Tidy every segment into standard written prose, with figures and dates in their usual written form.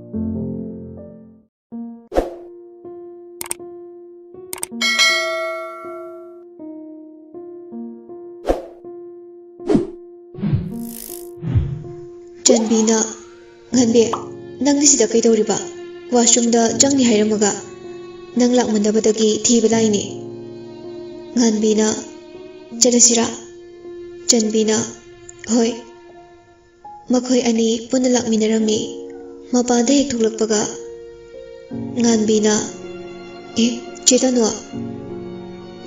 Janbina, nganbe, nang sida kaidoriba, washroomda jangni hairamaga, nang lakmandabadagi thiba laini. Nganbina, chalasira. Janbina, hoi. Makhoi ani punna lakminarami, mapanda hek thuklakpaga. Nganbina, chetanu.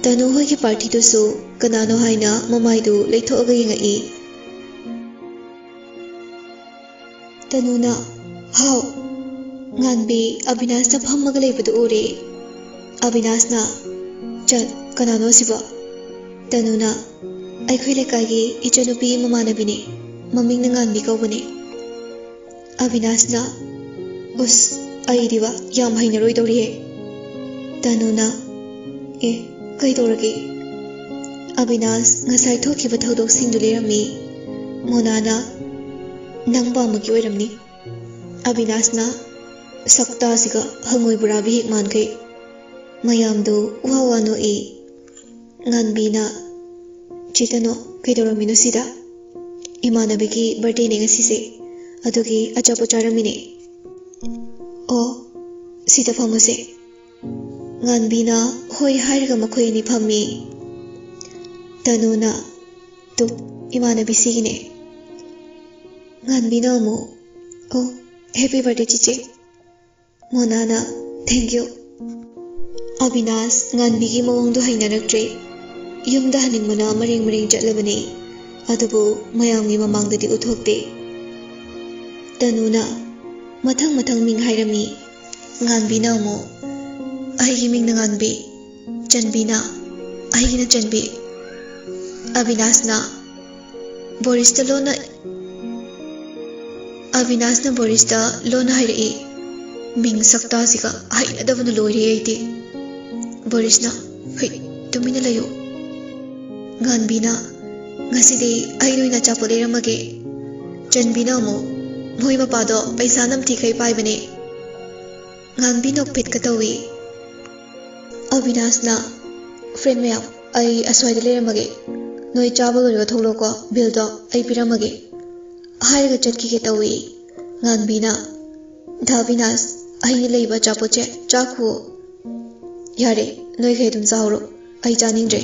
Tanu hoi ki party tusu kanano haina mamaidu leithoaga yengai. Tanuna, how? Nganbi Abinasna phammaga leibadu ure. Abinasna, chan kanano siba. Tanuna, aikhoi lekagi ichanupi mamanabini, mamingna nganbi kaubani. Abinasna, us aidiwa yam hainaroi dorihe. Tanuna, kaidoragi. Abinas ngasai thokiba thodok singdu lerami. Monana nang pamagi oiramni. Abinasna sakta siga hangoi burabi hek mankai. Mayamdo wawano Nganbina chitano kaidoramino sida. Imanabiki birthday ne ngasise adugi achapo charamine. O sida famase. Nganbina hoi hairga makhoi ni phammi. Tanuna tu imanabi sigine. Nganbina mo, oh, happy birthday chiche. Monana, thank you. Abinas nganbigi mawangdo hainaraktre. Yumda haningmana maring chatlabani. Adubu mayamgi mamangdadi uthokte. Tanuna, mathang ming hairami. Nganbina mo, aigi ming na nganbi. Janbina, aigi na janbi. Abinasna, Borista lona Abinasna Borista lona hairi. Ming sakta siga haina davana loiri aiti. Borisna, hei, tumina layo. Nganbina, ngasidi aino ina chapolera mage. Janbina mo, moi mapado paisa namti kai pai bane. Nganbina pit katawi. Abinasna, friend mayam, ai aswai lera mage. Noi chaba gariga tholo ko bill do ai piramage. Hairaga chatki ke tawi. Nganbina, Dhabinas, ai leiba chapoche chakhu. Yare, noi kai dum sauro, ai janingre.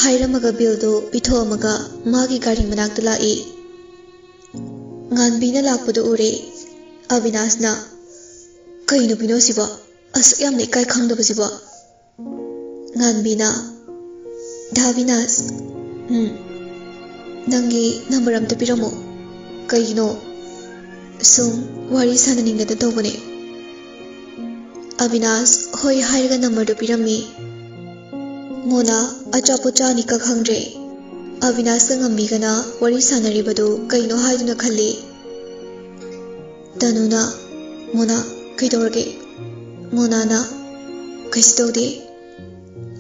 Hairamaga bill do pithoamaga magi gari manakta lai. Nganbina lakpadu ure. Abinasna, kaino pino siba, asuk yamne kai khangdaba siba. Nganbina, Dhabinas, nangi number amta piramo. Kaino, sum wari sananingda tawbane. Abinas hoi hairga number do pirami. Mona achapo chani ka khangre. Abinas ka ngambigana wari sanaribadu kaino haiduna khalli. Tanuna, Mona kaidorage. Monana kaistodi.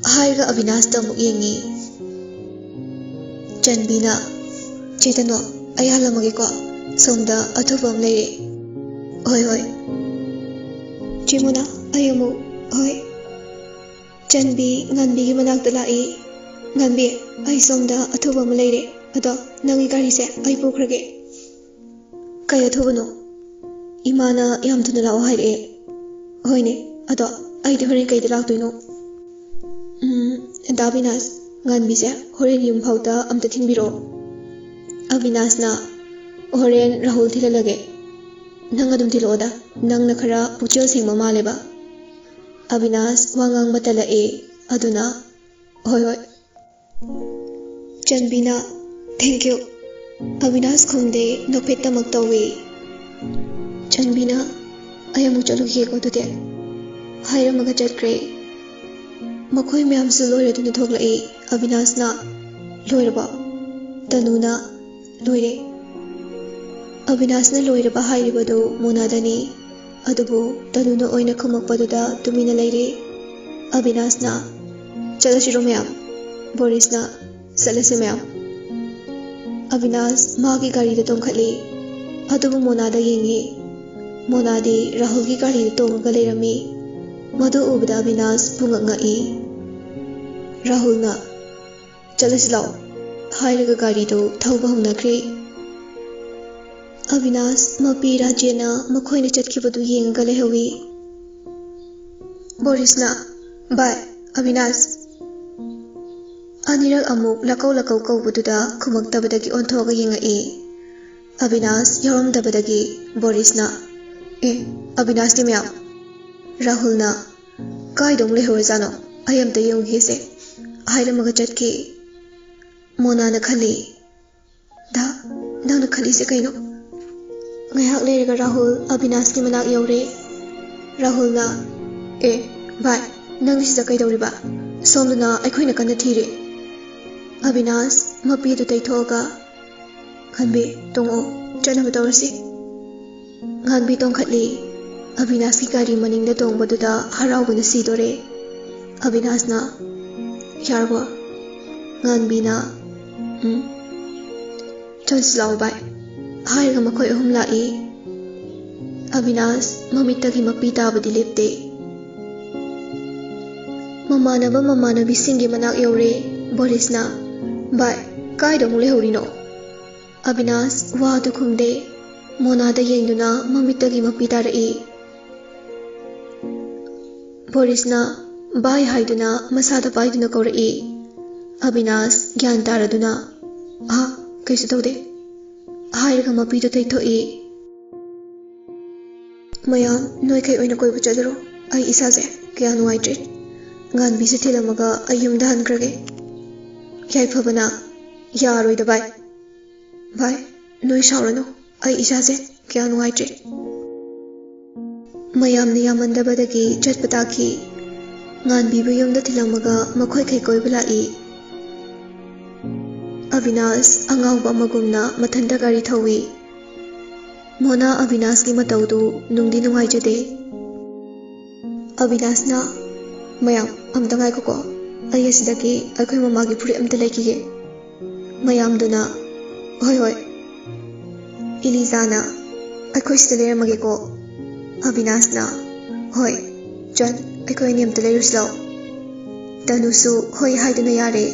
Hairga Abinas tamu yengi. Janbina, chetano ayalamage ko somda athubam leire. Hoi. Chimuna ayamu hoi. Janbi nganbi gi manakta lai. Nganbi ai somda athubam leire. Ado nangi gari se ai pukhrage. Kay athubano. Imana yam thuna lao haire. Hoine ado ai de hore kai de laktoino. Dhabinas nganbi se horen yum phauta amta thinbiro. Abinasna horen Rahul thilalage. Nang adum thiloda nang na khara puchel singma maleba. Abinas wangang batala aduna hoi. Janbina, thank you. Abinas khumde nopeta maktawi. Janbina, ayamu chalugi ko tude. Hairamaga chatkre. Makhoi mayamsu loire duna thoklai. Abinasna loiraba. Tanuna loire. Abinasna loiraba hairibadu monadani. Adubu tanuna oina khumakpaduda tumina leire. Abinasna chalashiro mayam. Borisna salase mayam. Abinas magi gari da tongkhali. Adubu monada yengi. ꯃꯣꯅꯥꯗꯤ ꯔꯥꯍꯨꯜꯒꯤ ꯒꯥꯔꯤꯗ ꯇꯣꯡꯉꯒ ꯂꯩꯔꯝꯃꯤ꯫ ꯃꯗꯨ ꯎꯕꯗ ꯑꯕꯤꯅꯥꯁ ꯄꯨꯡꯉꯛ-ꯉꯛꯏ꯫ ꯔꯥꯍꯨꯜꯅ "ꯆꯠꯂꯁꯤ ꯂꯥꯛꯑꯣ" ꯍꯥꯏꯔꯒ ꯒꯥꯔꯤꯗꯨ ꯊꯧꯕ ꯍꯧꯅꯈ꯭ꯔꯦ꯫ ꯑꯕꯤꯅꯥꯁ, ꯃꯄꯤ ꯔꯥꯖꯦꯟꯅ ꯃꯈꯣꯏꯅ ꯆꯠꯈꯤꯕꯗꯨ ꯌꯦꯡꯉꯒ ꯂꯩꯍꯧꯏ꯫ ꯕꯣꯔꯤꯁꯅ "ꯚꯥꯏ, ꯑꯕꯤꯅꯥꯁ" ꯑꯅꯤꯔꯛ ꯑꯃꯨꯛ ꯂꯀꯧ-ꯂꯀꯧ ꯀꯧꯕꯗꯨꯗ ꯈꯨꯝꯃꯛꯇꯕꯗꯒꯤ ꯑꯣꯟꯊꯣꯛꯑꯒ ꯌꯦꯡꯉꯛꯏ꯫ ꯑꯕꯤꯅꯥꯁ ꯌꯥꯎꯔꯝꯗꯕꯗꯒꯤ ꯕꯣꯔꯤꯁꯅ "ꯑꯕꯤꯅꯥꯁꯇꯤ ꯃꯌꯥꯝ?" ꯔꯥꯍꯨꯜꯅ "ꯀꯥꯏꯗ ꯑꯃꯨꯛ ꯂꯩꯍꯧꯔꯖꯥꯠꯅꯣ? ꯑꯩ ꯑꯝꯇ ꯌꯦꯡꯉꯨꯈꯤꯒꯦꯁꯦ" ꯍꯥꯏꯔꯝꯃꯒ ꯆꯠꯈꯤ꯫ ꯃꯣꯅꯥꯅ ꯈꯜꯂꯤ, "ꯗꯥ, ꯅꯪꯅ ꯈꯜꯂꯤꯁꯦ ꯀꯩꯅꯣ?" ꯉꯥꯏꯍꯥꯛ ꯂꯩꯔꯒ ꯔꯥꯍꯨꯜ ꯑꯕꯤꯅꯥꯁꯀꯤ ꯃꯅꯥꯛ ꯌꯧꯔꯦ꯫ ꯔꯥꯍꯨꯜꯅ "ꯚꯥꯏ, ꯅꯪꯗꯤ ꯁꯤꯗ ꯀꯩꯗꯧꯔꯤꯕ? ꯁꯣꯝꯗꯅ ꯑꯩꯈꯣꯏꯅ ꯀꯟꯅ ꯊꯤꯔꯤ." ꯑꯕꯤꯅꯥꯁ ꯃꯄꯤꯗꯨ ꯇꯩꯊꯣꯛꯑꯒ "ꯉꯥꯟꯕꯤ, ꯇꯣꯡꯉꯛꯑꯣ, ꯆꯠꯅꯕ ꯇꯧꯔꯁꯤ." ꯉꯥꯟꯕꯤ ꯇꯣꯡꯈꯠꯂꯤ꯫ ꯑꯕꯤꯅꯥꯁꯀꯤ ꯒꯥꯔꯤ ꯃꯅꯤꯡꯗ ꯇꯣꯡꯕꯗꯨꯗ ꯍꯔꯥꯎꯕꯅ ꯁꯤꯗꯣꯔꯦ꯫ ꯑꯕꯤꯅꯥꯁꯅ "ꯌꯥꯔꯕꯣ?" ꯉꯥꯟꯕꯤꯅ "ꯆꯠꯂꯁꯤ ꯂꯥꯛꯑꯣ ꯚꯥꯏ" ꯍꯥꯏꯔꯒ ꯃꯈꯣꯏ ꯑꯍꯨꯝ ꯂꯥꯛꯏ꯫ ꯑꯕꯤꯅꯥꯁ ꯃꯃꯤꯠꯇꯒꯤ ꯃꯄꯤ ꯇꯥꯕꯗꯤ ꯂꯦꯞꯇꯦ꯫ ꯃꯃꯥꯟꯅꯕ-ꯃꯃꯥꯟꯅꯕꯤꯁꯤꯡꯒꯤ ꯃꯅꯥꯛ ꯌꯧꯔꯦ꯫ ꯕꯣꯔꯤꯁꯅ "ꯚꯥꯏ, ꯀꯥꯏꯗ ꯑꯃꯨꯛ ꯂꯩꯍꯧꯔꯤꯅꯣ?" ꯑꯕꯤꯅꯥꯁ ꯋꯥꯗꯨ ꯈꯨꯝꯗꯦ꯫ ꯃꯣꯅꯥꯗ ꯌꯦꯡꯗꯨꯅ ꯃꯃꯤꯠꯇꯒꯤ ꯃꯄꯤ ꯇꯥꯔꯛꯏ꯫ ꯕꯣꯔꯤꯁꯅ "ꯚꯥꯏ" ꯍꯥꯏꯗꯨꯅ ꯃꯁꯥꯗ ꯄꯥꯏꯗꯨꯅ ꯀꯧꯔꯛꯏ꯫ ꯑꯕꯤꯅꯥꯁ ꯒ꯭ꯌꯥꯟ ꯇꯥꯔꯗꯨꯅ "ꯀꯩꯁꯨ ꯇꯧꯗꯦ" ꯍꯥꯏꯔꯒ ꯃꯄꯤꯗꯨ ꯇꯩꯊꯣꯛꯏ꯫ "ꯃꯌꯥꯝ, ꯅꯣꯏꯈꯩ ꯑꯣꯏꯅ ꯀꯣꯏꯕ ꯆꯠꯂꯨꯔꯣ. ꯑꯩ ꯏꯁꯥꯁꯦ ꯀꯌꯥ ꯅꯨꯡꯉꯥꯏꯇ꯭ꯔꯤ. ꯉꯥꯟꯕꯤꯁꯦ ꯊꯤꯜꯂꯝꯃꯒ ꯑꯩ ꯌꯨꯝꯗ ꯍꯟꯈ꯭ꯔꯒꯦ." ꯌꯥꯏꯐꯕꯅ "ꯌꯥꯔꯣꯏꯗ ꯚꯥꯏ." "ꯚꯥꯏ, ꯅꯣꯏ ꯁꯥꯎꯔꯅꯨ. ꯑꯩ ꯏꯁꯥꯁꯦ ꯀꯌꯥ ꯅꯨꯡꯉꯥꯏꯇ꯭ꯔꯤ." ꯃꯌꯥꯝꯅ ꯌꯥꯝꯃꯟꯗꯕꯗꯒꯤ ꯆꯠꯄ ꯇꯥꯈꯤ꯫ ꯉꯥꯟꯕꯤꯕꯨ ꯌꯨꯝꯗ ꯊꯤꯜꯂꯝꯃꯒ ꯃꯈꯣꯏꯈꯩ ꯀꯣꯏꯕ ꯂꯥꯛꯏ꯫ ꯑꯕꯤꯅꯥꯁ ꯑꯉꯥꯎꯕ ꯑꯃꯒꯨꯝꯅ ꯃꯊꯟꯇ ꯒꯥꯔꯤ ꯊꯧꯏ꯫ ꯃꯣꯅꯥ ꯑꯕꯤꯅꯥꯁꯀꯤ ꯃꯇꯧꯗꯨ ꯅꯨꯡꯗꯤ ꯅꯨꯡꯉꯥꯏꯖꯗꯦ꯫ ꯑꯕꯤꯅꯥꯁꯅ "ꯃꯌꯥꯝ, ꯑꯝꯇ ꯉꯥꯏꯈꯣꯀꯣ. ꯑꯩ ꯑꯁꯤꯗꯒꯤ ꯑꯩꯈꯣꯏ ꯃꯃꯥꯒꯤ ꯐꯨꯔꯤꯠ ꯑꯝꯇ ꯂꯩꯈꯤꯒꯦ." ꯃꯌꯥꯝꯗꯨꯅ "ꯍꯣꯏ ꯍꯣꯏ." ꯏꯂꯤꯖꯥꯅ "ꯑꯩꯈꯣꯏ ꯁꯤꯗ ꯂꯩꯔꯝꯃꯒꯦꯀꯣ." ꯑꯕꯤꯅꯥꯁꯅ "ꯍꯣꯏ, ꯆꯟ, ꯑꯩꯈꯣꯏ ꯑꯅꯤ ꯑꯝꯇ ꯂꯩꯔꯨꯁꯤ ꯂꯥꯛꯑꯣ." ꯇꯅꯨꯁꯨ ꯍꯣꯏ ꯍꯥꯏꯗꯨꯅ ꯌꯥꯔꯦ꯫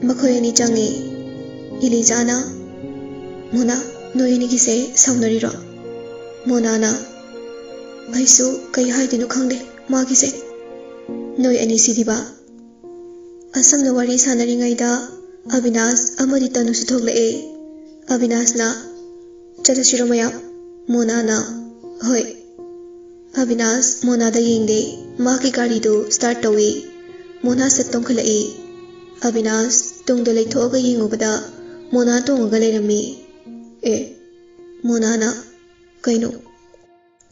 ꯃꯈꯣꯏ ꯑꯅꯤ ꯆꯪꯉꯤ꯫ ꯏꯂꯤꯖꯥꯅ "ꯃꯣꯅꯥ, ꯅꯣꯏ ꯑꯅꯤꯒꯤꯁꯦ ꯁꯥꯎꯅꯔꯤꯔꯣ?" ꯃꯣꯅꯥꯅ "ꯑꯩꯁꯨ ꯀꯩ ꯍꯥꯏꯗꯣꯏꯅꯣ ꯈꯪꯗꯦ ꯃꯥꯒꯤꯁꯦ." "ꯅꯣꯏ ꯑꯅꯤꯁꯤꯗꯤꯕ." ꯑꯁꯨꯝꯅ ꯋꯥꯔꯤ ꯁꯥꯟꯅꯔꯤꯉꯩꯗ ꯑꯕꯤꯅꯥꯁ ꯑꯃꯗꯤ ꯇꯅꯨꯁꯨ ꯊꯣꯛꯂꯛꯑꯦ꯫ ꯑꯕꯤꯅꯥꯁꯅ "ꯆꯠꯂꯁꯤꯔꯣ ꯃꯌꯥꯝ?" ꯃꯣꯅꯥꯅ "ꯍꯣꯏ." ꯑꯕꯤꯅꯥꯁ ꯃꯣꯅꯥꯗ ꯌꯦꯡꯗꯦ꯫ ꯃꯥꯒꯤ ꯒꯥꯔꯤꯗꯨ ꯁ꯭ꯇꯥꯔꯠ ꯇꯧꯏ꯫ ꯃꯣꯅꯥ ꯁꯠ ꯇꯣꯡꯈꯠꯂꯛꯏ꯫ ꯑꯕꯤꯅꯥꯁ ꯇꯨꯡꯗ ꯂꯩꯊꯣꯛꯑꯒ ꯌꯦꯡꯉꯨꯕꯗ ꯃꯣꯅꯥ ꯇꯣꯡꯉꯒ ꯂꯩꯔꯝꯃꯤ꯫ ꯃꯣꯅꯥꯅ "ꯀꯩꯅꯣ?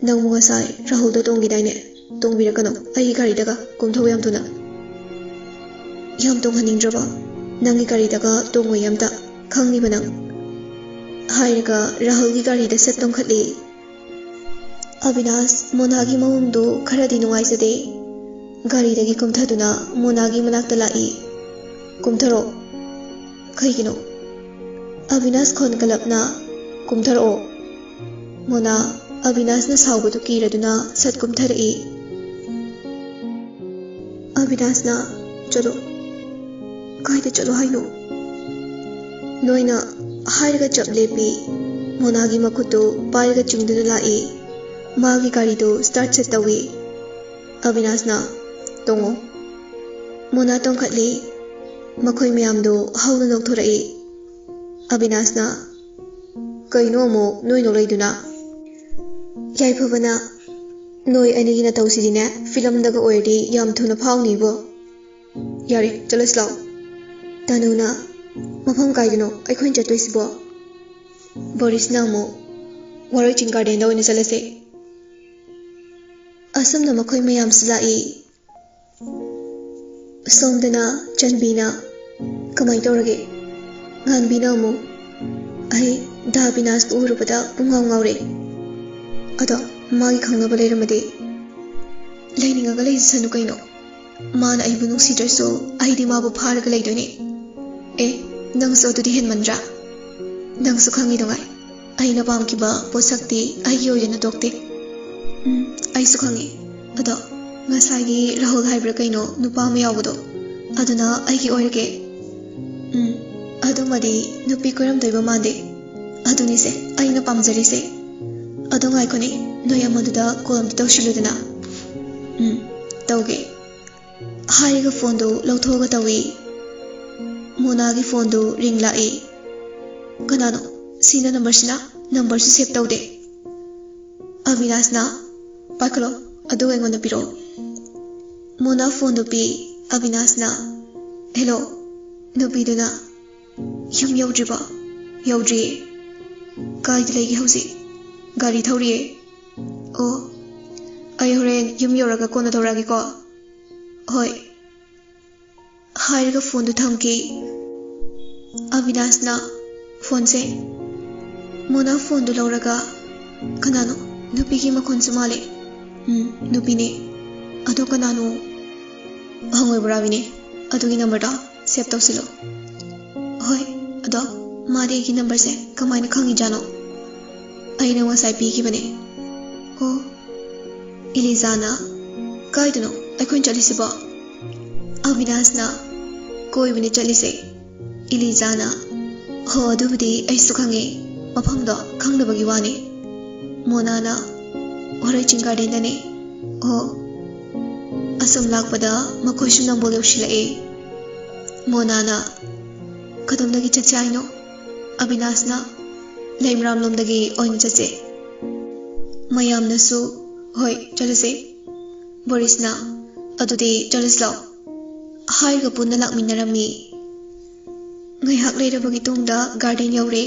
ꯅꯪꯕꯨ ꯉꯁꯥꯏ ꯔꯥꯍꯨꯜꯗ ꯇꯣꯡꯈꯤꯗꯥꯏꯅꯦ? ꯇꯣꯡꯕꯤꯔꯛꯀꯅꯣ ꯑꯩꯒꯤ ꯒꯥꯔꯤꯗꯒ ꯀꯨꯝꯊꯧ ꯌꯥꯝ ꯊꯨꯅ." "ꯌꯥꯝ ꯇꯣꯡꯍꯟꯅꯤꯡꯗ꯭ꯔꯕꯣ? ꯅꯪꯒꯤ ꯒꯥꯔꯤꯗꯒ ꯇꯣꯡꯉꯣꯏ ꯑꯝꯇ, ꯈꯪꯅꯤꯕ ꯅꯪ." ꯍꯥꯏꯔꯒ ꯔꯥꯍꯨꯜꯒꯤ ꯒꯥꯔꯤꯗ ꯁꯠ ꯇꯣꯡꯈꯠꯂꯤ꯫ ꯑꯕꯤꯅꯥꯁ ꯃꯣꯅꯥꯒꯤ ꯃꯑꯣꯡꯗꯨ ꯈꯔꯗꯤ ꯅꯨꯡꯉꯥꯏꯖꯗꯦ꯫ ꯒꯥꯔꯤꯗꯒꯤ ꯀꯨꯝꯊꯗꯨꯅ ꯃꯣꯅꯥꯒꯤ ꯃꯅꯥꯛꯇ ꯂꯥꯛꯏ꯫ "ꯀꯨꯝꯊꯔꯣ." "ꯀꯩꯒꯤꯅꯣ?" ꯑꯕꯤꯅꯥꯁ ꯈꯣꯟꯀꯂꯞꯅ "ꯀꯨꯝꯊꯔꯛꯑꯣ." ꯃꯣꯅꯥ ꯑꯕꯤꯅꯥꯁꯅ ꯁꯥꯎꯕꯗꯨ ꯀꯤꯔꯗꯨꯅ ꯁꯠ ꯀꯨꯝꯊꯔꯛꯏ꯫ ꯑꯕꯤꯅꯥꯁꯅ "ꯆꯠꯂꯣ." "ꯀꯥꯏꯗ ꯆꯠꯂꯣ ꯍꯥꯏꯅꯣ?" "ꯅꯣꯏꯅ" ꯍꯥꯏꯔꯒ ꯆꯞ ꯂꯦꯞꯄꯤ꯫ ꯃꯣꯅꯥꯒꯤ ꯃꯈꯨꯠꯇꯨ ꯄꯥꯏꯔꯒ ꯆꯤꯡꯗꯨꯅ ꯂꯥꯛꯏ꯫ ꯃꯥꯒꯤ ꯒꯥꯔꯤꯗꯨ ꯁ꯭ꯇꯥꯔꯠ ꯁꯠ ꯇꯧꯏ꯫ ꯑꯕꯤꯅꯥꯁꯅ "ꯇꯣꯡꯉꯣ." ꯃꯣꯅꯥ ꯇꯣꯡꯈꯠꯂꯤ꯫ ꯃꯈꯣꯏ ꯃꯌꯥꯝꯗꯨ ꯍꯧꯅ ꯅꯣꯛꯊꯣꯔꯛꯏ꯫ ꯑꯕꯤꯅꯥꯁꯅ "ꯀꯩꯅꯣ ꯑꯃꯨꯛ ꯅꯣꯏ ꯅꯣꯛꯂꯛꯏꯗꯨꯅ?" ꯌꯥꯏꯐꯕꯅ "ꯅꯣꯏ ꯑꯅꯤꯒꯤ ꯅꯇꯧꯁꯤꯗꯤꯅꯦ ꯐꯤꯂꯝꯗꯒ ꯑꯣꯏꯔꯗꯤ ꯌꯥꯝ ꯊꯨꯅ ꯐꯥꯎꯅꯤꯕꯣ." "ꯌꯥꯔꯦ, ꯆꯠꯂꯁꯤ ꯂꯥꯛꯑꯣ." ꯇꯅꯨꯅ "ꯃꯐꯝ ꯀꯥꯏꯗꯅꯣ ꯑꯩꯈꯣꯏꯅ ꯆꯠꯇꯣꯏꯁꯤꯕꯣ?" ꯕꯣꯔꯤꯁꯅ ꯑꯃꯨꯛ "ꯋꯥꯔꯣꯏ ꯆꯤꯡ ꯒꯥꯔꯗꯦꯟꯗ ꯑꯣꯏꯅ ꯆꯠꯂꯁꯦ." ꯑꯁꯨꯝꯅ ꯃꯈꯣꯏ ꯃꯌꯥꯝꯁꯨ ꯂꯥꯛꯏ꯫ ꯁꯣꯝꯗꯅ ꯆꯟꯕꯤꯅ "ꯀꯃꯥꯏ ꯇꯧꯔꯒꯦ?" ꯉꯥꯟꯕꯤꯅ ꯑꯃꯨꯛ "ꯑꯩ ꯗꯥ ꯑꯕꯤꯅꯥꯁꯄꯨ ꯎꯔꯨꯕꯗ ꯄꯨꯡꯉꯥꯎ ꯉꯥꯎꯔꯦ. ꯑꯗꯣ ꯃꯥꯒꯤ ꯈꯪꯅꯕ ꯂꯩꯔꯝꯃꯗꯤ?" "ꯂꯩꯅꯤꯡꯉꯒ ꯂꯩꯖꯁꯅꯨ ꯀꯩꯅꯣ. ꯃꯥꯅ ꯑꯩꯕꯨ ꯅꯨꯡꯁꯤꯗ꯭ꯔꯁꯨ ꯑꯩꯗꯤ ꯃꯥꯕꯨ ꯐꯥꯔꯒ ꯂꯩꯗꯣꯏꯅꯦ." "ꯅꯪꯁꯨ ꯑꯗꯨꯗꯤ ꯍꯦꯟꯃꯟꯗ꯭ꯔꯥ? ꯅꯪꯁꯨ ꯈꯪꯉꯤꯗꯨꯉꯥꯏ ꯑꯩꯅ ꯄꯥꯝꯈꯤꯕ ꯄꯣꯠꯁꯛꯇꯤ ꯑꯩꯒꯤ ꯑꯣꯏꯗꯅ ꯇꯣꯛꯇꯦ꯫ ꯑꯩꯁꯨ ꯈꯪꯉꯤ꯫ ꯑꯗꯣ ꯉꯁꯥꯏꯒꯤ ꯔꯥꯍꯨꯜ ꯍꯥꯏꯕ꯭ꯔꯥ ꯀꯩꯅꯣ ꯅꯨꯄꯥ ꯑꯃ ꯌꯥꯎꯕꯗꯣ ꯑꯗꯨꯅ ꯑꯩꯒꯤ ꯑꯣꯏꯔꯒꯦ꯫ ꯑꯗꯨꯃꯗꯤ ꯅꯨꯄꯤ ꯀꯣꯏꯔꯝꯗꯣꯏꯕ ꯃꯥꯟꯗꯦ꯫ ꯑꯗꯨꯅꯤꯁꯦ ꯑꯩꯅ ꯄꯥꯝꯖꯔꯤꯁꯦ꯫ ꯑꯗꯣ ꯉꯥꯏꯈꯣꯅꯦ, ꯅꯣꯏ ꯑꯃꯗꯨꯗ ꯀꯣꯜ ꯑꯝꯇ ꯇꯧꯁꯤꯜꯂꯨꯗꯅ꯫ ꯇꯧꯒꯦ ꯍꯥꯏꯔꯒ ꯐꯣꯟꯗꯨ ꯂꯧꯊꯣꯛꯑꯒ ꯇꯧꯏ꯫ ꯃꯣꯅꯥꯒꯤ ꯐꯣꯟꯗꯨ ꯔꯤꯡ ꯂꯥꯛꯏ꯫ ꯀꯅꯥꯅꯣ ꯁꯤꯅ ꯅꯝꯕꯔꯁꯤꯅ? ꯅꯝꯕꯔꯁꯨ ꯁꯦꯞ ꯇꯧꯗꯦ꯫ ꯑꯕꯤꯅꯥꯁꯅ? ꯄꯥꯏꯈꯠꯂꯣ ꯑꯗꯨꯒ ꯑꯩꯉꯣꯟꯗ ꯄꯤꯔꯛꯑꯣ꯫ ꯃꯣꯅꯥ ꯐꯣꯟꯗꯨ ꯄꯤ꯫ ꯑꯕꯤꯅꯥꯁꯅ ꯍꯦꯂꯣ꯫ ꯅꯨꯄꯤꯗꯨꯅ ꯌꯨꯝ ꯌꯧꯗ꯭ꯔꯤꯕꯣ? ꯌꯧꯗ꯭ꯔꯤꯌꯦ꯫ ꯀꯥꯏꯗ ꯂꯩꯒꯦ ꯍꯧꯖꯤꯛ? ꯒꯥꯔꯤ ꯊꯧꯔꯤꯌꯦ꯫ ꯑꯣ, ꯑꯩ ꯍꯣꯔꯦꯟ ꯌꯨꯝ ꯌꯧꯔꯒ ꯀꯣꯟꯅ ꯇꯧꯔꯛꯑꯒꯦꯀꯣ꯫ ꯍꯣꯏ ꯍꯥꯏꯔꯒ ꯐꯣꯟꯗꯨ ꯊꯝꯈꯤ꯫ ꯑꯕꯤꯅꯥꯁꯅ ꯐꯣꯟꯁꯦ꯫ ꯃꯣꯅꯥ ꯐꯣꯟꯗꯨ ꯂꯧꯔꯒ ꯀꯅꯥꯅꯣ? ꯅꯨꯄꯤꯒꯤ ꯃꯈꯣꯟꯁꯨ ꯃꯥꯜꯂꯦ꯫ ꯅꯨꯄꯤꯅꯦ꯫ ꯑꯗꯣ ꯀꯅꯥꯅꯣ? ꯍꯪꯉꯣꯏꯕ꯭ꯔꯥꯕꯤꯅꯦ ꯑꯗꯨꯒꯤ ꯅꯝꯕꯔꯗꯣ ꯁꯦꯞ ꯇꯧꯁꯤꯜꯂꯣ꯫ ꯍꯣꯏ, ꯑꯗꯣ ꯃꯥꯗꯤ ꯑꯩꯒꯤ ꯅꯝꯕꯔꯁꯦ ꯀꯃꯥꯏꯅ ꯈꯪꯉꯤꯖꯥꯠꯅꯣ? ꯑꯩꯅ ꯉꯁꯥꯏ ꯄꯤꯈꯤꯕꯅꯦ꯫ ꯑꯣ, ꯏꯂꯤꯖꯥꯅ ꯀꯥꯏꯗꯅꯣ ꯑꯩꯈꯣꯏꯅ ꯆꯠꯂꯤꯁꯤꯕꯣ? ꯑꯕꯤꯅꯥꯁꯅ ꯀꯣꯏꯕꯅꯦ ꯆꯠꯂꯤꯁꯦ꯫ ꯏꯂꯤꯖꯥꯅ ꯍꯣ ꯑꯗꯨꯕꯨꯗꯤ ꯑꯩꯁꯨ ꯈꯪꯉꯦ, ꯃꯐꯝꯗꯣ ꯈꯪꯗꯕꯒꯤ ꯋꯥꯅꯤ꯫ ꯃꯣꯅꯥꯅ ꯍꯣꯔꯩ ꯆꯤꯡ ꯒꯥꯔꯗꯦꯟꯗꯅꯦ꯫ ꯑꯣ, ꯑꯁꯨꯝ ꯂꯥꯛꯄꯗ ꯃꯈꯣꯏꯁꯨ ꯅꯝꯕꯣꯜ ꯌꯧꯁꯤꯜꯂꯛꯑꯦ꯫ ꯃꯣꯅꯥꯅ ꯀꯗꯣꯝꯗꯒꯤ ꯆꯠꯁꯦ ꯍꯥꯏꯅꯣ? ꯑꯕꯤꯅꯥꯁꯅ ꯂꯩꯃꯔꯥꯝꯂꯣꯝꯗꯒꯤ ꯑꯣꯏꯅ ꯆꯠꯁꯦ꯫ ꯃꯌꯥꯝꯅꯁꯨ ꯍꯣꯏ ꯆꯠꯂꯁꯦ꯫ ꯕꯣꯔꯤꯁꯅ ꯑꯗꯨꯗꯤ ꯆꯠꯂꯁꯤ ꯂꯥꯎ ꯍꯥꯏꯔꯒ ꯄꯨꯟꯅ ꯂꯥꯛꯃꯤꯟꯅꯔꯝꯃꯤ꯫ ꯉꯥꯏꯍꯥꯛ ꯂꯩꯔꯕꯒꯤ ꯇꯨꯡꯗ ꯒꯥꯔꯗꯦꯟ ꯌꯧꯔꯦ꯫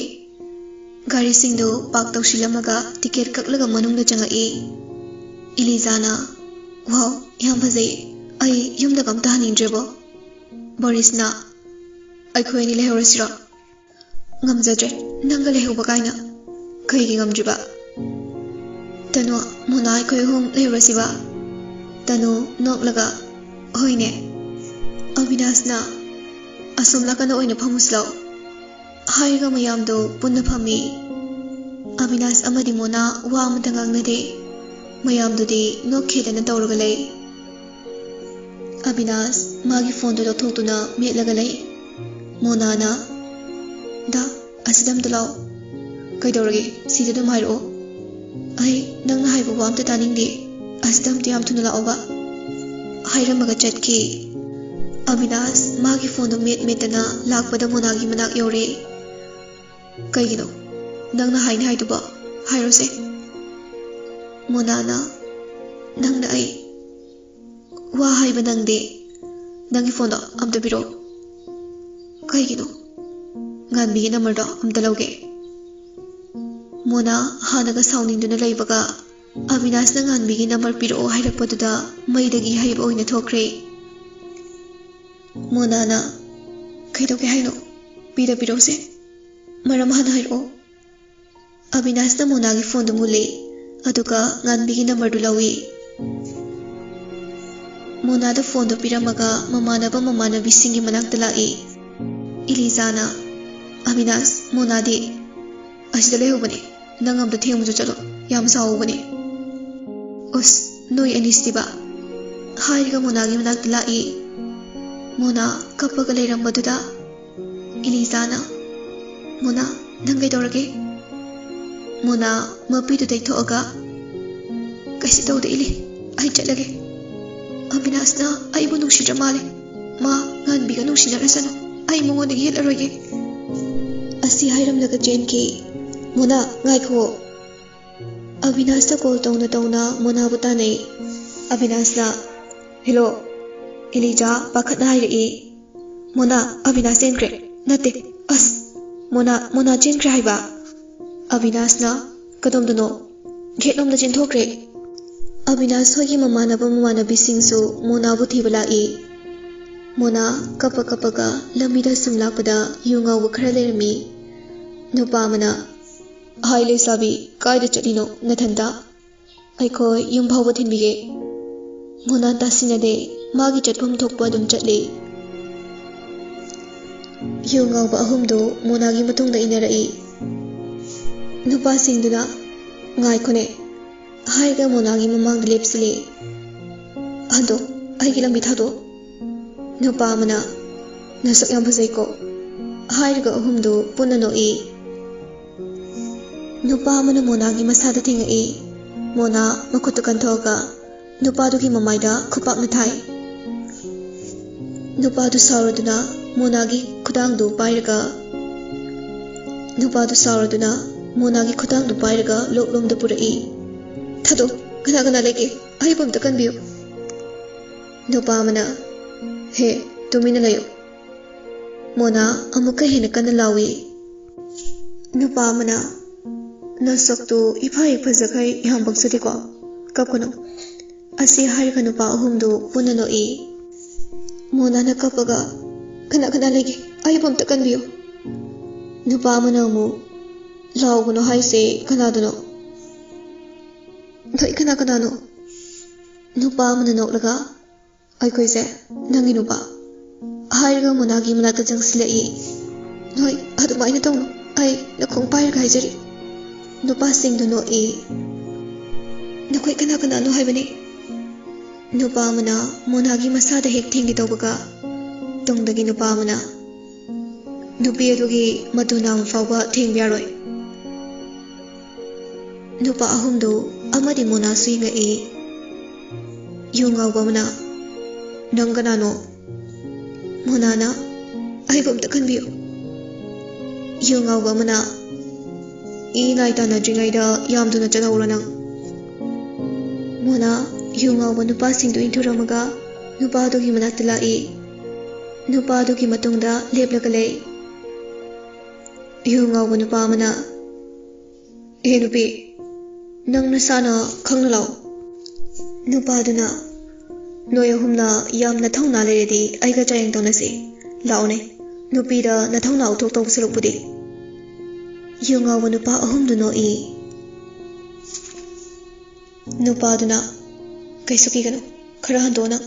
ꯒꯥꯔꯤꯁꯤꯡꯗꯨ ꯄꯥꯔꯛ ꯇꯧꯁꯤꯜꯂꯝꯃꯒ ꯇꯤꯀꯦꯠ ꯀꯛꯂꯒ ꯃꯅꯨꯡꯗ ꯆꯪꯉꯛꯏ꯫ ꯏꯂꯤꯖꯥꯅ ꯋꯥꯎ ꯌꯥꯝ ꯐꯖꯩ, ꯑꯩ ꯌꯨꯝꯗꯒ ꯑꯝꯇ ꯍꯟꯅꯤꯡꯗ꯭ꯔꯦꯕꯣ꯫ ꯕꯣꯔꯤꯁꯅ ꯑꯩꯈꯣꯏ ꯑꯅꯤ ꯂꯩꯍꯧꯔꯁꯤꯔꯣ? ꯉꯝꯖꯗ꯭ꯔꯦ ꯅꯪꯒ ꯂꯩꯍꯧꯕ ꯀꯥꯏꯅ꯫ ꯀꯩꯒꯤ ꯉꯝꯗ꯭ꯔꯤꯕ? ꯇꯅꯨ, ꯃꯣꯅꯥ ꯑꯩꯈꯣꯏ ꯑꯍꯨꯝ ꯂꯩꯍꯧꯔꯁꯤꯕ? ꯇꯅꯨ ꯅꯣꯛꯂꯒ ꯍꯣꯏꯅꯦ꯫ ꯑꯕꯤꯅꯥꯁꯅ ꯑꯁꯣꯝ ꯅꯥꯀꯟꯗ ꯑꯣꯏꯅ ꯐꯝꯃꯨꯁꯤ ꯂꯥꯎ ꯍꯥꯏꯔꯒ ꯃꯌꯥꯝꯗꯨ ꯄꯨꯟꯅ ꯐꯝꯃꯤ꯫ ꯑꯕꯤꯅꯥꯁ ꯑꯃꯗꯤ ꯃꯣꯅꯥ ꯋꯥ ꯑꯃꯇ ꯉꯥꯡꯅꯗꯦ꯫ ꯃꯌꯥꯝꯗꯨꯗꯤ ꯅꯣꯛꯈꯦꯗꯅ ꯇꯧꯔꯒ ꯂꯩ꯫ ꯑꯕꯤꯅꯥꯁ ꯃꯥꯒꯤ ꯐꯣꯟꯗꯨ ꯂꯧꯊꯣꯛꯇꯨꯅ ꯃꯦꯠꯂꯒ ꯂꯩ꯫ ꯃꯣꯅꯥꯅ ꯗꯥ ꯑꯁꯤꯗ ꯑꯝꯇ ꯂꯥꯎ꯫ ꯀꯩꯗꯧꯔꯒꯦ? ꯁꯤꯗ ꯑꯗꯨꯝ ꯍꯥꯏꯔꯛꯑꯣ꯫ ꯑꯩ ꯅꯪꯅ ꯍꯥꯏꯕ ꯋꯥ ꯑꯝꯇ ꯇꯥꯅꯤꯡꯗꯦ, ꯑꯁꯤꯗ ꯑꯝꯇ ꯌꯥꯝ ꯊꯨꯅ ꯂꯥꯛꯑꯣꯕ ꯍꯥꯏꯔꯝꯃꯒ ꯆꯠꯈꯤ꯫ ꯑꯕꯤꯅꯥꯁ ꯃꯥꯒꯤ ꯐꯣꯟꯗꯨ ꯃꯦꯠꯇꯅ ꯂꯥꯛꯄꯗ ꯃꯣꯅꯥꯒꯤ ꯃꯅꯥꯛ ꯌꯧꯔꯦ꯫ ꯀꯩꯒꯤꯅꯣ ꯅꯪꯅ ꯍꯥꯏꯗꯨꯕꯣ? ꯍꯥꯏꯔꯣꯁꯦ꯫ ꯃꯣꯅꯥꯅ ꯅꯪꯅ ꯑꯩ ꯋꯥ ꯍꯥꯏꯕ ꯅꯪꯗꯦ, ꯅꯪꯒꯤ ꯐꯣꯟꯗꯣ ꯑꯝꯇ ꯄꯤꯔꯛꯑꯣ꯫ ꯀꯩꯒꯤꯅꯣ? ꯉꯥꯟꯕꯤꯒꯤ ꯅꯝꯕꯔꯗꯣ ꯑꯝꯇ ꯂꯧꯒꯦ꯫ ꯃꯣꯅꯥ ꯍꯥꯟꯅꯒ ꯁꯥꯎꯅꯤꯡꯗꯨꯅ ꯂꯩꯕꯒ ꯑꯕꯤꯅꯥꯁꯅ ꯉꯥꯟꯕꯤꯒꯤ ꯅꯝꯕꯔ ꯄꯤꯔꯛꯑꯣ ꯍꯥꯏꯔꯛꯄꯗꯨꯗ ꯃꯩꯗꯒꯤ ꯍꯩꯕ ꯑꯣꯏꯅ ꯊꯣꯛꯈ꯭ꯔꯦ꯫ ꯃꯣꯅꯥꯅ ꯀꯩꯗꯧꯒꯦ ꯍꯥꯏꯅꯣ? ꯄꯤꯔꯛꯎꯁꯦ, ꯃꯔꯝ ꯍꯥꯟꯅ ꯍꯥꯏꯔꯛꯑꯣ꯫ ꯑꯕꯤꯅꯥꯁꯅ ꯃꯣꯅꯥꯒꯤ ꯐꯣꯟꯗꯨ ꯃꯨꯜꯂꯤ, ꯑꯗꯨꯒ ꯉꯥꯟꯕꯤꯒꯤ ꯅꯝꯕꯔꯗꯨ ꯂꯧꯏ꯫ ꯃꯣꯅꯥꯗ ꯐꯣꯟꯗꯨ ꯄꯤꯔꯝꯃꯒ ꯃꯃꯥꯟꯅꯕꯤꯁꯤꯡꯒꯤ ꯃꯅꯥꯛꯇ ꯂꯥꯛꯏ꯫ ꯏꯂꯤꯖꯥꯅ ꯑꯕꯤꯅꯥꯁ, ꯃꯣꯅꯥꯗꯤ ꯑꯁꯤꯗ ꯂꯩꯍꯧꯕꯅꯦ, ꯅꯪ ꯑꯝꯇ ꯊꯦꯡꯕꯁꯨ ꯆꯠꯂꯣ, ꯌꯥꯝ ꯁꯥꯎꯕꯅꯦ꯫ ꯑꯁ ꯅꯣꯏ ꯑꯅꯤꯁꯤꯕ ꯍꯥꯏꯔꯒ ꯃꯣꯅꯥꯒꯤ ꯃꯅꯥꯛꯇ ꯂꯥꯛꯏ꯫ ꯃꯣꯅꯥ ꯀꯞꯄꯒ ꯂꯩꯔꯝꯕꯗꯨꯗ ꯏꯂꯤꯖꯥꯅ ꯃꯣꯅꯥ ꯅꯪ ꯀꯩꯗꯧꯔꯒꯦ? ꯃꯣꯅꯥ ꯃꯄꯤꯗꯨ ꯇꯩꯊꯣꯛꯑꯒ ꯀꯩꯁꯨ ꯇꯧꯗꯦ ꯏꯂꯤ, ꯑꯩ ꯆꯠꯂꯒꯦ꯫ ꯑꯕꯤꯅꯥꯁꯅ ꯑꯩꯕꯨ ꯅꯨꯡꯁꯤꯗ꯭ꯔ ꯃꯥꯜꯂꯦ, ꯃꯥ ꯉꯥꯟꯕꯤꯒ ꯅꯨꯡꯁꯤꯅꯔꯁꯅꯨ, ꯑꯩ ꯃꯉꯣꯟꯗꯒꯤ ꯌꯦꯠꯂꯔꯣꯏꯒꯦ ꯑꯁꯤ ꯍꯥꯏꯔꯝꯂꯒ ꯆꯦꯟꯈꯤ꯫ ꯃꯣꯅꯥ ꯉꯥꯏꯈꯣ꯫ ꯑꯕꯤꯅꯥꯁꯇ ꯀꯣꯜ ꯇꯧꯅ ꯇꯧꯅ ꯃꯣꯅꯥꯕꯨ ꯇꯥꯟꯅꯩ꯫ ꯑꯕꯤꯅꯥꯁꯅ ꯍꯦꯂꯣ꯫ ꯏꯂꯤꯖꯥ ꯄꯥꯈꯠꯅ ꯍꯥꯏꯔꯛꯏ꯫ ꯃꯣꯅꯥ ꯑꯕꯤꯅꯥꯁ ꯆꯦꯟꯈ꯭ꯔꯦ꯫ ꯅꯠꯇꯦ, ꯑꯁ ꯃꯣꯅꯥ ꯆꯦꯟꯈ꯭ꯔꯦ ꯍꯥꯏꯕ꯫ ꯑꯕꯤꯅꯥꯁꯅ ꯀꯗꯣꯝꯗꯅꯣ? ꯒꯦꯠꯂꯣꯝꯗ ꯆꯦꯟꯊꯣꯛꯈ꯭ꯔꯦ꯫ ꯑꯕꯤꯅꯥꯁ ꯍꯣꯏꯒꯤ ꯃꯃꯥꯟꯅꯕꯤꯁꯤꯡꯁꯨ ꯃꯣꯅꯥꯕꯨ ꯊꯤꯕ ꯂꯥꯛꯏ꯫ ꯃꯣꯅꯥ ꯀꯞꯄꯒ ꯂꯝꯕꯤꯗ ꯁꯨꯝ ꯂꯥꯛꯄꯗ ꯌꯨ ꯉꯥꯎꯕ ꯈꯔ ꯂꯩꯔꯝꯃꯤ꯫ ꯅꯨꯄꯥ ꯑꯃꯅ ꯍꯥꯏ ꯂꯩꯁꯥꯕꯤ, ꯀꯥꯏꯗ ꯆꯠꯂꯤꯅꯣ ꯅꯊꯟꯇ? ꯑꯩꯈꯣꯏ ꯌꯨꯝ ꯐꯥꯎꯕ ꯊꯤꯟꯕꯤꯒꯦ꯫ ꯃꯣꯅꯥ ꯇꯥꯁꯤꯟꯅꯗꯦ, ꯃꯥꯒꯤ ꯆꯠꯐꯝ ꯊꯣꯛꯄ ꯑꯗꯨꯝ ꯆꯠꯂꯤ꯫ ꯌꯨ ꯉꯥꯎꯕ ꯑꯍꯨꯝꯗꯨ ꯃꯣꯅꯥꯒꯤ ꯃꯇꯨꯡꯗ ꯏꯟꯅꯔꯛꯏ꯫ ꯅꯨꯄꯥꯁꯤꯡꯗꯨꯅ ꯉꯥꯏꯈꯣꯅꯦ ꯍꯥꯏꯔꯒ ꯃꯣꯅꯥꯒꯤ ꯃꯃꯥꯡꯗ ꯂꯦꯞꯁꯤꯜꯂꯤ꯫ ꯑꯗꯣ ꯑꯩꯒꯤ ꯂꯝꯕꯤ ꯊꯥꯗꯣꯛ꯫ ꯅꯨꯄꯥ ꯑꯃꯅ ꯅꯁꯛ ꯌꯥꯝ ꯐꯖꯩꯀꯣ ꯍꯥꯏꯔꯒ ꯑꯍꯨꯝꯗꯨ ꯄꯨꯟꯅ ꯅꯣꯛꯏ꯫ ꯅꯨꯄꯥ ꯑꯃꯅ ꯃꯣꯅꯥꯒꯤ ꯃꯁꯥꯗ ꯊꯦꯡꯉꯛꯏ꯫ ꯃꯣꯅꯥ ꯃꯈꯨꯠꯇꯨ ꯀꯟꯊꯣꯛꯑꯒ ꯅꯨꯄꯥꯗꯨꯒꯤ ꯃꯃꯥꯏꯗ ꯈꯨꯄꯥꯛꯅ ꯊꯥꯏ꯫ ꯅꯨꯄꯥꯗꯨ ꯁꯥꯎꯔꯗꯨꯅ ꯃꯣꯅꯥꯒꯤ ꯈꯨꯗꯥꯡꯗꯨ ꯄꯥꯏꯔꯒ ꯂꯣꯛꯂꯣꯝꯗ ꯄꯨꯔꯛꯏ꯫ ꯊꯥꯗꯣꯛ, ꯀꯅꯥ ꯀꯅꯥ ꯂꯩꯒꯦ? ꯑꯩꯕꯨ ꯑꯝꯇ ꯀꯟꯕꯤꯌꯨ꯫ ꯅꯨꯄꯥ ꯑꯃꯅ ꯍꯦ ꯇꯨꯃꯤꯟꯅ ꯂꯩꯌꯨ꯫ ꯃꯣꯅꯥ ꯑꯃꯨꯛꯀ ꯍꯦꯟꯅ ꯀꯟꯅ ꯂꯥꯎꯏ꯫ ꯅꯨꯄꯥ ꯑꯃꯅ ꯅꯁꯛꯇꯨ ꯏꯐ ꯍꯦꯛ ꯐꯖꯈꯩ ꯌꯥꯝ ꯄꯛꯆꯗꯦꯀꯣ, ꯀꯞꯀꯅꯨ꯫ ꯑꯁꯤ ꯍꯥꯏꯔꯒ ꯅꯨꯄꯥ ꯑꯍꯨꯝꯗꯨ ꯄꯨꯟꯅ ꯅꯣꯛꯏ꯫ ꯃꯣꯅꯥꯅ ꯀꯞꯄꯒ ꯀꯅꯥ ꯀꯅꯥ ꯂꯩꯒꯦ? ꯑꯩꯕꯨ ꯑꯝꯇ ꯀꯟꯕꯤꯌꯨ꯫ ꯅꯨꯄꯥ ꯑꯃꯅ ꯑꯃꯨꯛ ꯂꯥꯎꯒꯅꯨ ꯍꯥꯏꯁꯦ ꯀꯅꯥꯗꯅꯣ? ꯅꯣꯏ ꯀꯅꯥ ꯀꯅꯥꯅꯣ? ꯅꯨꯄꯥ ꯑꯃꯅ ꯅꯣꯛꯂꯒ ꯑꯩꯈꯣꯏꯁꯦ ꯅꯪꯒꯤ ꯅꯨꯄꯥ ꯍꯥꯏꯔꯒ ꯃꯣꯅꯥꯒꯤ ꯃꯅꯥꯛꯇ ꯆꯪꯁꯤꯜꯂꯛꯏ꯫ ꯅꯣꯏ ꯑꯗꯨꯃꯥꯏꯅ ꯇꯧꯅꯨ, ꯑꯩ ꯅꯈꯣꯡ ꯄꯥꯏꯔꯒ ꯍꯥꯏꯖꯔꯤ꯫ ꯅꯨꯄꯥꯁꯤꯡꯗꯨ ꯅꯣꯛꯏ꯫ ꯅꯈꯣꯏ ꯀꯅꯥ ꯀꯅꯥꯅꯣ ꯍꯥꯏꯕꯅꯤ? ꯅꯨꯄꯥ ꯑꯃꯅ ꯃꯣꯅꯥꯒꯤ ꯃꯁꯥꯗ ꯍꯦꯛ ꯊꯦꯡꯒꯦ ꯇꯧꯕꯒ ꯇꯨꯡꯗꯒꯤ ꯅꯨꯄꯥ ꯑꯃꯅ ꯅꯨꯄꯤ ꯑꯗꯨꯒꯤ ꯃꯇꯨ ꯅꯥꯝꯃ ꯐꯥꯎꯕ ꯊꯦꯡꯕ ꯌꯥꯔꯣꯏ꯫ ꯅꯨꯄꯥ ꯑꯍꯨꯝꯗꯨ ꯑꯃꯗꯤ ꯃꯣꯅꯥꯁꯨ ꯌꯦꯡꯉꯛꯏ꯫ ꯌꯨ ꯉꯥꯎꯕ ꯑꯃꯅ ꯅꯪ ꯀꯅꯥꯅꯣ? ꯃꯣꯅꯥꯅ ꯑꯩꯕꯨ ꯑꯝꯇ ꯀꯟꯕꯤꯌꯨ꯫ ꯌꯨ ꯉꯥꯎꯕ ꯑꯃꯅ ꯏ ꯅꯥꯏ ꯇꯥꯟꯅꯗ꯭ꯔꯤꯉꯩꯗ ꯌꯥꯝ ꯊꯨꯅ ꯆꯠꯍꯧꯔꯣ ꯅꯪ꯫ ꯃꯣꯅꯥ ꯌꯨ ꯉꯥꯎꯕ ꯅꯨꯄꯥꯁꯤꯡꯗꯨ ꯏꯟꯊꯨꯔꯝꯃꯒ ꯅꯨꯄꯥ ꯑꯗꯨꯒꯤ ꯃꯅꯥꯛꯇ ꯂꯥꯛꯏ꯫ ꯅꯨꯄꯥ ꯑꯗꯨꯒꯤ ꯃꯇꯨꯡꯗ ꯂꯦꯞꯂꯒ ꯂꯩ꯫ ꯌꯨ ꯉꯥꯎꯕ ꯅꯨꯄꯥ ꯑꯃꯅ ꯑꯦ ꯅꯨꯄꯤ, ꯅꯪ ꯅꯁꯥꯅ ꯈꯪꯅ ꯂꯥꯛꯎ꯫ ꯅꯨꯄꯥꯗꯨꯅ ꯅꯣꯏ ꯑꯍꯨꯝꯅ ꯌꯥꯝꯅ ꯊꯧꯅꯥ ꯂꯩꯔꯗꯤ ꯑꯩꯒ ꯆꯥꯌꯦꯡ ꯇꯧꯅꯁꯤ ꯂꯥꯛꯎꯅꯦ, ꯅꯨꯄꯤꯗ ꯅꯊꯧꯅꯥ ꯎꯠꯊꯣꯛꯇꯧꯕ ꯁꯔꯨꯛꯄꯨꯗꯤ꯫ ꯌꯨ ꯉꯥꯎꯕ ꯅꯨꯄꯥ ꯑꯍꯨꯝꯗꯨ ꯅꯣꯛꯏ꯫ ꯅꯨꯄꯥꯗꯨꯅ ꯀꯩꯁꯨ ꯀꯤꯒꯅꯨ, ꯈꯔ ꯍꯟꯗꯣꯛꯑꯣ ꯅꯪ꯫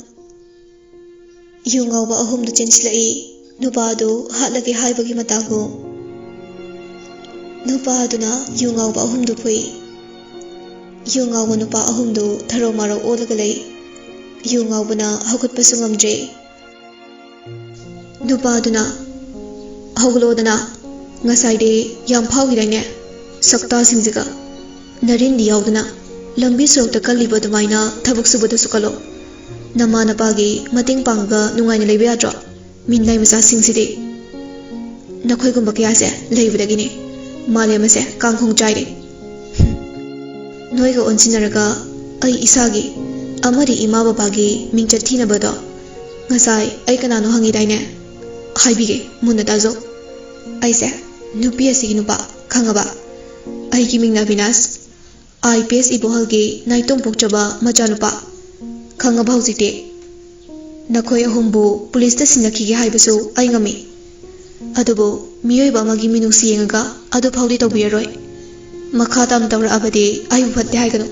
ꯌꯨ ꯉꯥꯎꯕ ꯑꯍꯨꯝꯗꯨ ꯆꯦꯟꯁꯤꯜꯂꯛꯏ꯫ ꯅꯨꯄꯥ ꯑꯗꯨ ꯍꯥꯠꯂꯒꯦ ꯍꯥꯏꯕꯒꯤ ꯃꯇꯥꯒꯨꯝ꯫ ꯅꯨꯄꯥ ꯑꯗꯨꯅ ꯌꯨ ꯉꯥꯎꯕ ꯑꯍꯨꯝꯗꯨ ꯐꯨꯏ꯫ ꯌꯨ ꯉꯥꯎꯕ ꯅꯨꯄꯥ ꯑꯍꯨꯝꯗꯨ ꯊꯔꯧ ꯃꯥꯔꯧ ꯑꯣꯜꯂꯒ ꯂꯩ꯫ ꯌꯨ ꯉꯥꯎꯕꯅ ꯍꯧꯒꯠꯄꯁꯨ ꯉꯝꯗ꯭ꯔꯦ꯫ ꯅꯨꯄꯥ ꯑꯗꯨꯅ ꯍꯧꯒꯠꯂꯣꯗꯅ, ꯉꯁꯥꯏꯗꯤ ꯌꯥꯝ ꯐꯥꯎꯈꯤꯗꯥꯏꯅꯦ ꯁꯛꯇꯥꯁꯤꯡꯁꯤꯒ꯫ ꯅꯔꯤꯟꯗꯤ ꯌꯥꯎꯗꯅ ꯂꯝꯕꯤ ꯁꯣꯔꯣꯛꯇ ꯀꯜꯂꯤꯕ ꯑꯗꯨꯃꯥꯏꯅ ꯊꯕꯛ ꯁꯨꯕꯗꯁꯨ ꯀꯜꯂꯣ꯫ ꯅꯃꯥ ꯅꯄꯥꯒꯤ ꯃꯇꯦꯡ ꯄꯥꯡꯉꯒ ꯅꯨꯡꯉꯥꯏꯅ ꯂꯩꯕ ꯌꯥꯗ꯭ꯔꯣ? ꯃꯤꯅꯥꯏ ꯃꯆꯥꯁꯤꯡꯁꯤꯗꯤ ꯅꯈꯣꯏꯒꯨꯝꯕ ꯀꯌꯥꯁꯦ ꯂꯩꯕꯗꯒꯤꯅꯤ ꯃꯥꯂꯦꯝ ꯑꯁꯦ ꯀꯥꯡꯈꯣꯡ ꯆꯥꯏꯔꯤ꯫ ꯅꯣꯏꯒ ꯑꯣꯟꯁꯤꯟꯅꯔꯒ ꯑꯩ ꯏꯁꯥꯒꯤ ꯑꯃꯗꯤ ꯏꯃꯥ ꯕꯕꯥꯒꯤ ꯃꯤꯡꯆꯠ ꯊꯤꯅꯕꯗꯣ ꯉꯁꯥꯏ ꯑꯩ ꯀꯅꯥꯅꯣ ꯍꯪꯉꯤꯗꯥꯏꯅꯦ? ꯍꯥꯏꯕꯤꯒꯦ, ꯃꯨꯟꯅ ꯇꯥꯖꯧ꯫ ꯑꯩꯁꯦ ꯅꯨꯄꯤ ꯑꯁꯤꯒꯤ ꯅꯨꯄꯥ, ꯈꯪꯉꯕ? ꯑꯩꯒꯤ ꯃꯤꯡꯅ ꯑꯕꯤꯅꯥꯁ, IPS ꯏꯕꯣꯍꯜꯒꯤ ꯅꯥꯏꯇꯣꯝ ꯄꯣꯛꯆꯕ ꯃꯆꯥꯅꯨꯄꯥ, ꯈꯪꯉꯕ ꯍꯧꯖꯤꯛꯇꯤ? ꯅꯈꯣꯏ ꯑꯍꯨꯝꯕꯨ ꯄꯨꯂꯤꯁꯇ ꯁꯤꯟꯅꯈꯤꯒꯦ ꯍꯥꯏꯕꯁꯨ ꯑꯩ ꯉꯝꯃꯤ, ꯑꯗꯨꯕꯨ ꯃꯤꯑꯣꯏꯕ ꯑꯃꯒꯤ ꯃꯤꯅꯨꯡꯁꯤ ꯌꯦꯡꯉꯒ ꯑꯗꯨ ꯐꯥꯎꯗꯤ ꯇꯧꯕꯤꯔꯔꯣꯏ꯫ ꯃꯈꯥ ꯇꯥꯅ ꯇꯧꯔꯛꯑꯕꯗꯤ ꯑꯩꯕꯨ ꯐꯠꯇꯦ ꯍꯥꯏꯒꯅꯨ꯫